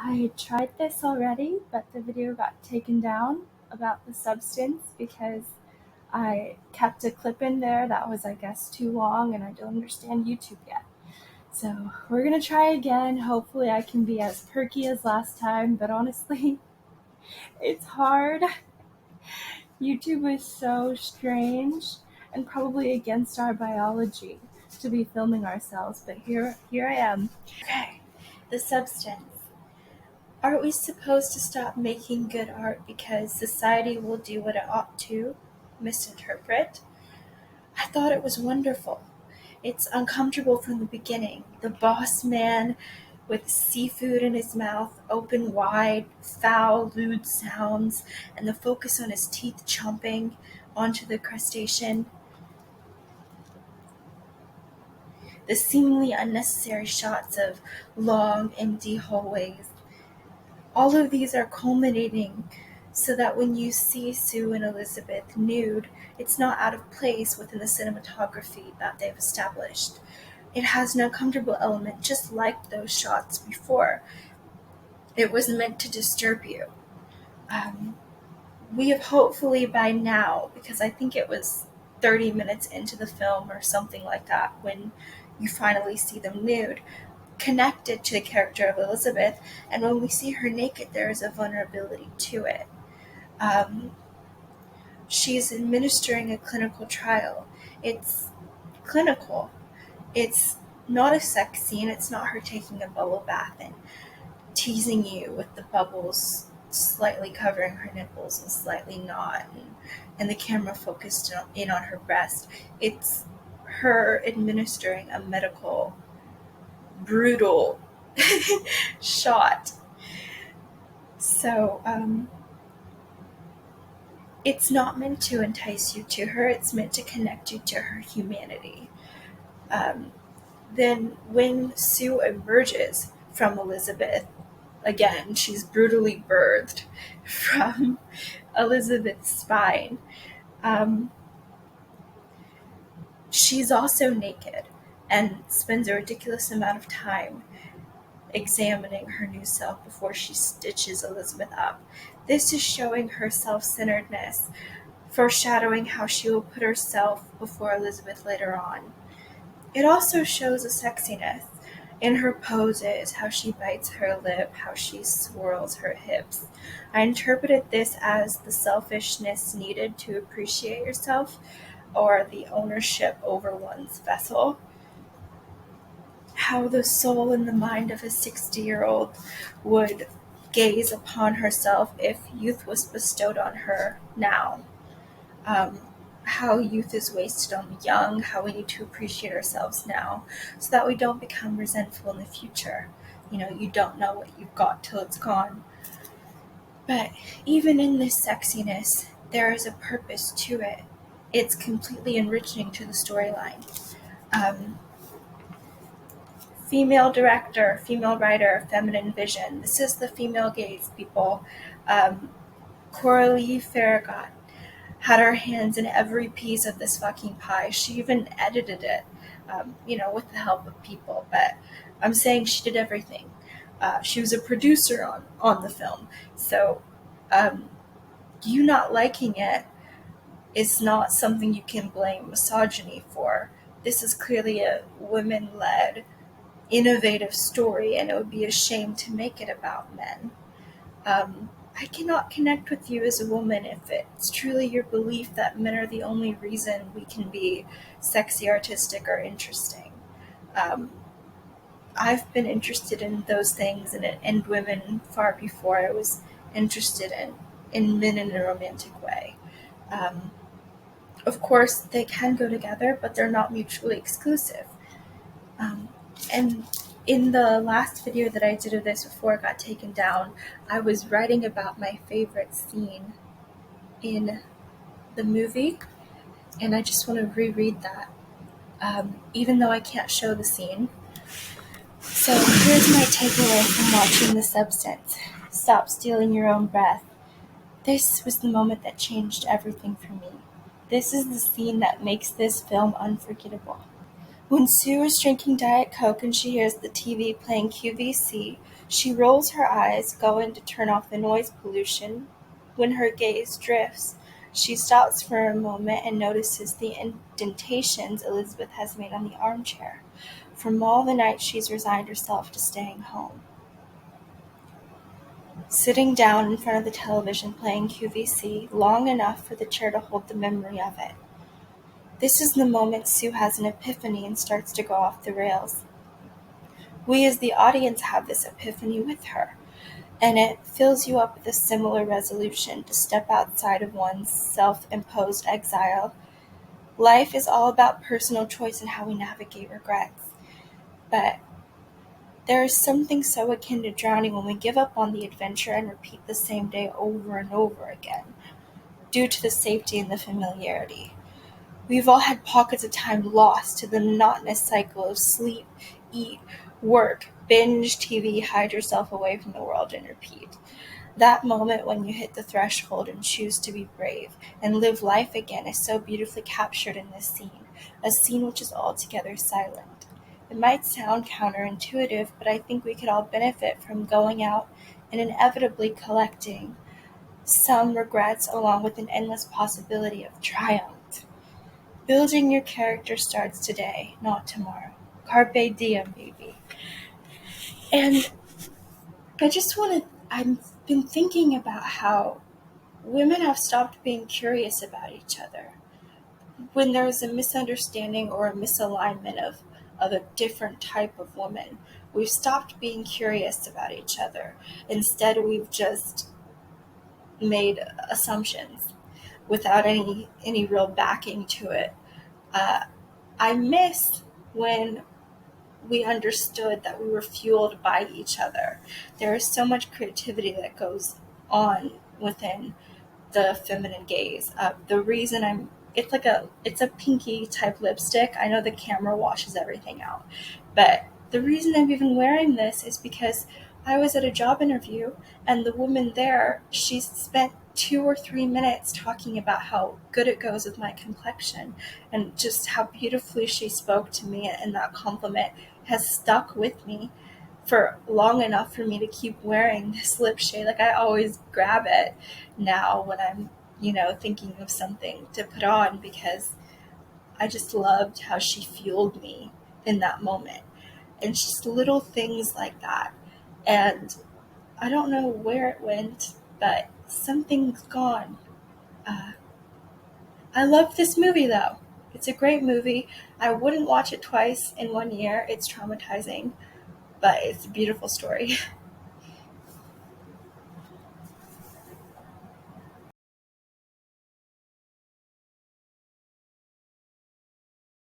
I tried this already, but the video got taken down about the substance because I kept a clip in there that was, I guess, too long and I don't understand YouTube yet. So we're gonna try again. Hopefully I can be as perky as last time, but honestly, it's hard. YouTube is so strange and probably against our biology to be filming ourselves, but here I am. Okay, the substance. Aren't we supposed to stop making good art because society will do what it ought to? Misinterpret? I thought it was wonderful. It's uncomfortable from the beginning. The boss man with seafood in his mouth, open wide, foul, lewd sounds, and the focus on his teeth chomping onto the crustacean. The seemingly unnecessary shots of long, empty hallways. All of these are culminating so that when you see Sue and Elizabeth nude, it's not out of place within the cinematography that they've established. It has an uncomfortable element just like those shots before. It was meant to disturb you. We have hopefully by now, because I think it was 30 minutes into the film or something like that when you finally see them nude, connected to the character of Elizabeth, and when we see her naked, there is a vulnerability to it. She's administering a clinical trial. It's clinical. It's not a sex scene. It's not her taking a bubble bath and teasing you with the bubbles slightly covering her nipples and slightly not, and the camera focused in on her breast. It's her administering a medical, brutal shot. So, it's not meant to entice you to her, it's meant to connect you to her humanity. Then when Sue emerges from Elizabeth, again, she's brutally birthed from Elizabeth's spine. She's also naked and spends a ridiculous amount of time examining her new self before she stitches Elizabeth up. This is showing her self-centeredness, foreshadowing how she will put herself before Elizabeth later on. It also shows a sexiness in her poses, how she bites her lip, how she swirls her hips. I interpreted this as the selfishness needed to appreciate yourself, or the ownership over one's vessel. How the soul and the mind of a 60-year-old would gaze upon herself if youth was bestowed on her now. How youth is wasted on the young, how we need to appreciate ourselves now so that we don't become resentful in the future. You don't know what you've got till it's gone. But even in this sexiness, there is a purpose to it. It's completely enriching to the storyline. Female director, female writer, feminine vision. This is the female gaze, people. Coralie Farragut had her hands in every piece of this fucking pie. She even edited it, with the help of people. But I'm saying she did everything. She was a producer on the film. So you not liking it is not something you can blame misogyny for. This is clearly a women-led, innovative story, and it would be a shame to make it about men. I cannot connect with you as a woman if it's truly your belief that men are the only reason we can be sexy, artistic, or interesting. I've been interested in those things and women far before I was interested in men in a romantic way. Of course, they can go together, but they're not mutually exclusive. And in the last video that I did of this before it got taken down, I was writing about my favorite scene in the movie, and I just want to reread that, even though I can't show the scene. So here's my takeaway from watching The Substance. Stop stealing your own breath. This was the moment that changed everything for me. This is the scene that makes this film unforgettable. When Sue is drinking Diet Coke and she hears the TV playing QVC, she rolls her eyes, going to turn off the noise pollution. When her gaze drifts, she stops for a moment and notices the indentations Elizabeth has made on the armchair. From all the nights she's resigned herself to staying home. Sitting down in front of the television playing QVC long enough for the chair to hold the memory of it. This is the moment Sue has an epiphany and starts to go off the rails. We as the audience have this epiphany with her, and it fills you up with a similar resolution to step outside of one's self-imposed exile. Life is all about personal choice and how we navigate regrets. But there is something so akin to drowning when we give up on the adventure and repeat the same day over and over again, due to the safety and the familiarity. We've all had pockets of time lost to the monotonous cycle of sleep, eat, work, binge TV, hide yourself away from the world, and repeat. That moment when you hit the threshold and choose to be brave and live life again is so beautifully captured in this scene, a scene which is altogether silent. It might sound counterintuitive, but I think we could all benefit from going out and inevitably collecting some regrets along with an endless possibility of triumph. Building your character starts today, not tomorrow. Carpe diem, baby. And I've been thinking about how women have stopped being curious about each other. When there's a misunderstanding or a misalignment of a different type of woman, we've stopped being curious about each other. Instead, we've just made assumptions without any real backing to it. I miss when we understood that we were fueled by each other. There is so much creativity that goes on within the feminine gaze. The reason it's a pinky type lipstick. I know the camera washes everything out, but the reason I'm even wearing this is because I was at a job interview and the woman there, she spent 2 or 3 minutes talking about how good it goes with my complexion and just how beautifully she spoke to me, and that compliment has stuck with me for long enough for me to keep wearing this lip shade. Like, I always grab it now when I'm, thinking of something to put on, because I just loved how she fueled me in that moment. And just little things like that. And I don't know where it went, but something's gone. Uh, I love this movie though. It's a great movie. I wouldn't watch it twice in one year. It's traumatizing, but it's a beautiful story.